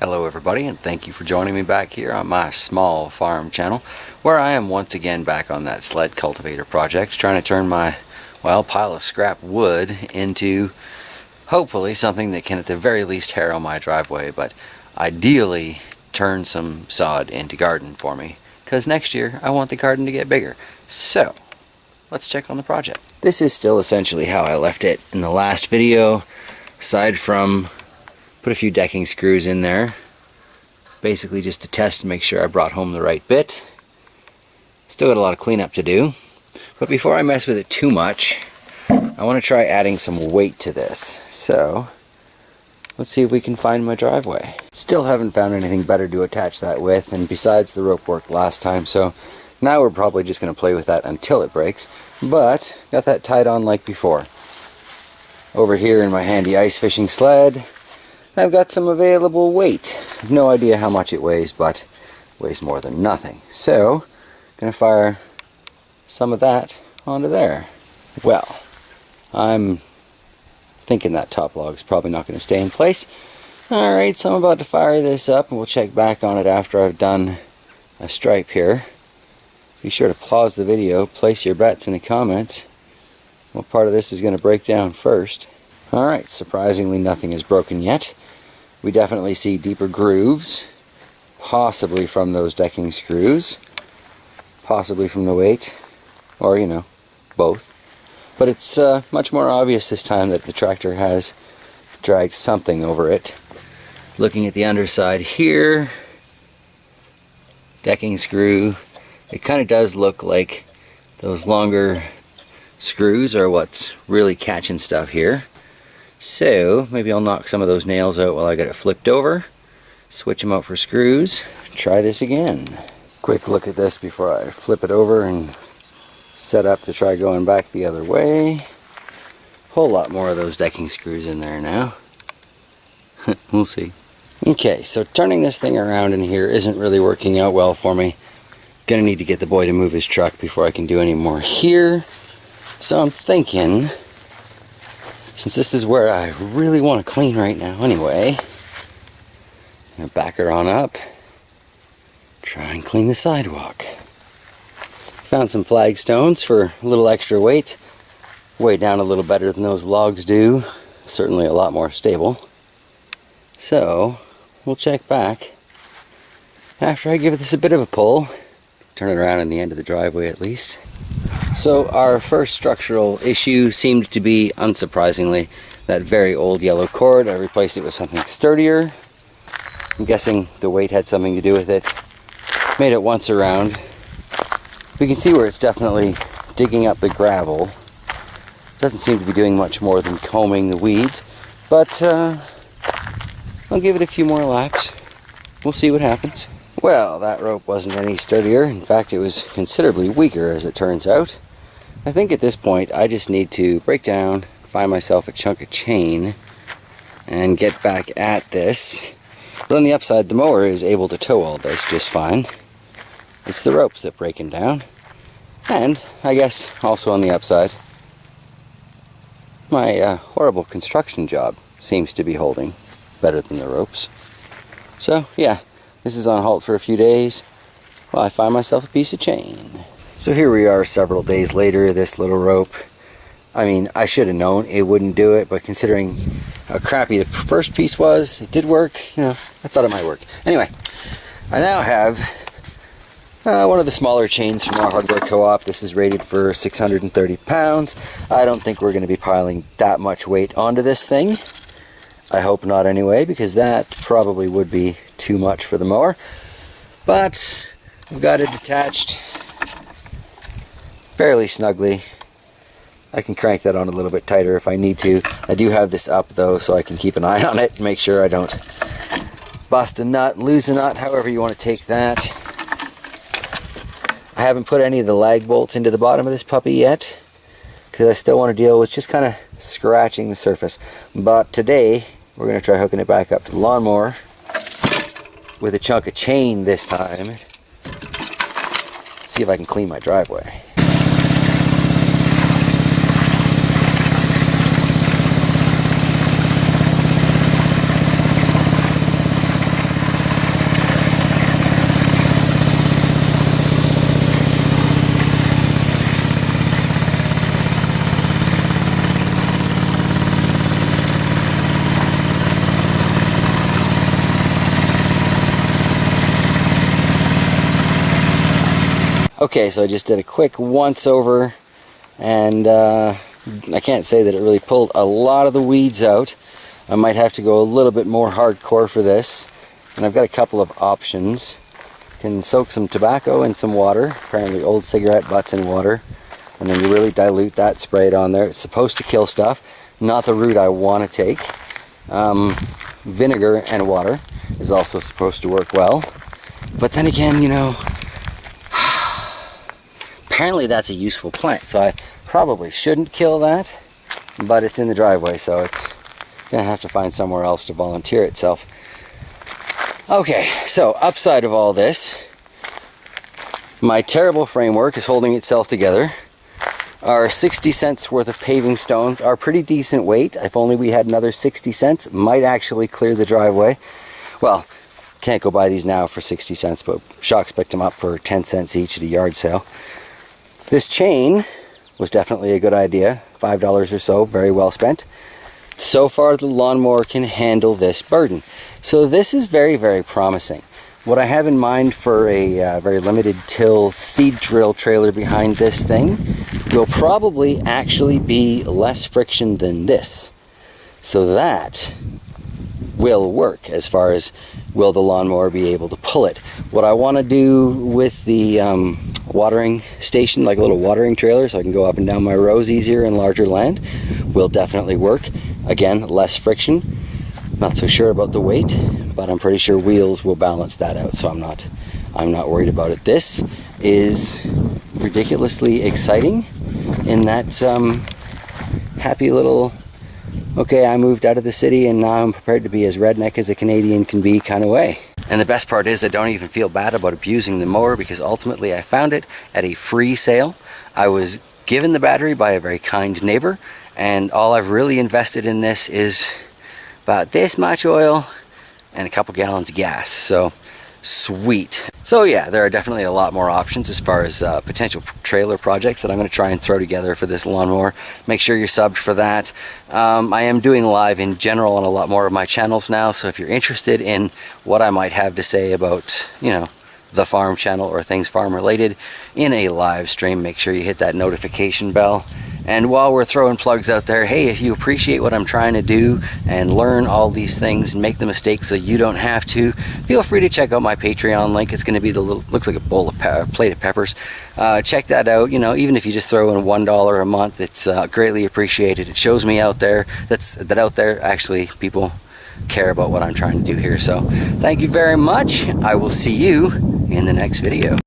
Hello everybody, and thank you for joining me back here on my small farm channel, where I am once again back on that sled cultivator project, trying to turn my, well, pile of scrap wood into hopefully something that can at the very least harrow my driveway, but ideally turn some sod into garden for me, because next year I want the garden to get bigger. So let's check on the project. This is still essentially how I left it in the last video, aside from put a few decking screws in there, basically just to test and make sure I brought home the right bit. Still got a lot of cleanup to do, but before I mess with it too much, I want to try adding some weight to this. So let's see if we can find my driveway. Still haven't found anything better to attach that with, and besides, the rope worked last time, so now we're probably just going to play with that until it breaks, but got that tied on like before. Over here in my handy ice fishing sled, I've got some available weight. No idea how much it weighs, but it weighs more than nothing. So, gonna fire some of that onto there. Well, I'm thinking that top log is probably not going to stay in place. Alright, so I'm about to fire this up, and we'll check back on it after I've done a stripe here. Be sure to pause the video, place your bets in the comments. What part of this is going to break down first? Alright, surprisingly nothing is broken yet. We definitely see deeper grooves, possibly from those decking screws, possibly from the weight, or, you know, both. But it's much more obvious this time that the tractor has dragged something over it. Looking at the underside here, decking screw, it kind of does look like those longer screws are what's really catching stuff here. So maybe I'll knock some of those nails out while I get it flipped over, switch them out for screws, try this again. Quick look at this before I flip it over and set up to try going back the other way. Whole lot more of those decking screws in there now. We'll see. Okay, so turning this thing around in here isn't really working out well for me. Gonna need to get the boy to move his truck before I can do any more here. So I'm thinking, since this is where I really want to clean right now anyway, I'm going to back her on up, try and clean the sidewalk. Found some flagstones for a little extra weight. Weigh down a little better than those logs do. Certainly a lot more stable. So, we'll check back after I give this a bit of a pull. Turn it around in the end of the driveway at least. So our first structural issue seemed to be, unsurprisingly, that very old yellow cord. I replaced it with something sturdier. I'm guessing the weight had something to do with it. Made it once around. We can see where it's definitely digging up the gravel. Doesn't seem to be doing much more than combing the weeds, but I'll give it a few more laps. We'll see what happens. Well, that rope wasn't any sturdier. In fact, it was considerably weaker, as it turns out. I think at this point I just need to break down, find myself a chunk of chain, and get back at this. But on the upside, the mower is able to tow all this just fine. It's the ropes that break him down. And, I guess, also on the upside, my horrible construction job seems to be holding better than the ropes. So, yeah, this is on halt for a few days while I find myself a piece of chain. So here we are several days later. This little rope, I mean, I should have known it wouldn't do it, but considering how crappy the first piece was, it did work. You know, I thought it might work. Anyway, I now have one of the smaller chains from our hardware co-op. This is rated for 630 pounds. I don't think we're going to be piling that much weight onto this thing. I hope not anyway, because that probably would be too much for the mower. But I've got it attached fairly snugly. I can crank that on a little bit tighter if I need to. I do have this up though, so I can keep an eye on it and make sure I don't bust a nut, lose a nut, however you want to take that. I haven't put any of the lag bolts into the bottom of this puppy yet, because I still want to deal with just kind of scratching the surface. But today we're going to try hooking it back up to the lawnmower with a chunk of chain this time. See if I can clean my driveway. Okay, so I just did a quick once over, and I can't say that it really pulled a lot of the weeds out. I might have to go a little bit more hardcore for this, and I've got a couple of options. Can soak some tobacco in some water, apparently old cigarette butts in water, and then you really dilute that, spray it on there. It's supposed to kill stuff, not the route I want to take. Vinegar and water is also supposed to work well, but then again, you know, apparently that's a useful plant, so I probably shouldn't kill that, but it's in the driveway, so it's gonna have to find somewhere else to volunteer itself. Okay, so upside of all this, my terrible framework is holding itself together. Our 60 cents worth of paving stones are pretty decent weight. If only we had another 60 cents, might actually clear the driveway. Well, can't go buy these now for 60 cents, but Shocks picked them up for 10 cents each at a yard sale. This chain was definitely a good idea, $5 or so, very well spent. So far the lawnmower can handle this burden. So this is very, very promising. What I have in mind for a very limited till seed drill trailer behind this thing will probably actually be less friction than this. So that will work as far as will the lawnmower be able to pull it. What I want to do with the watering station, like a little watering trailer, so I can go up and down my rows easier in larger land, will definitely work. Again, less friction. Not so sure about the weight, but I'm pretty sure wheels will balance that out, so I'm not worried about it. This is ridiculously exciting in that happy little, okay, I moved out of the city and now I'm prepared to be as redneck as a Canadian can be kind of way. And the best part is I don't even feel bad about abusing the mower, because ultimately I found it at a free sale. I was given the battery by a very kind neighbor, and all I've really invested in this is about this much oil and a couple gallons of gas. So sweet. So yeah, there are definitely a lot more options as far as potential trailer projects that I'm going to try and throw together for this lawnmower. Make sure you're subbed for that. I am doing live in general on a lot more of my channels now, so if you're interested in what I might have to say about, you know, the farm channel or things farm related in a live stream, make sure you hit that notification bell. And while we're throwing plugs out there, hey, if you appreciate what I'm trying to do and learn all these things and make the mistakes so you don't have to, feel free to check out my Patreon link. It's going to be the little, looks like a bowl of plate of peppers. Check that out. You know, even if you just throw in $1 a month, it's greatly appreciated. It shows me out there that out there actually people care about what I'm trying to do here. So thank you very much. I will see you in the next video.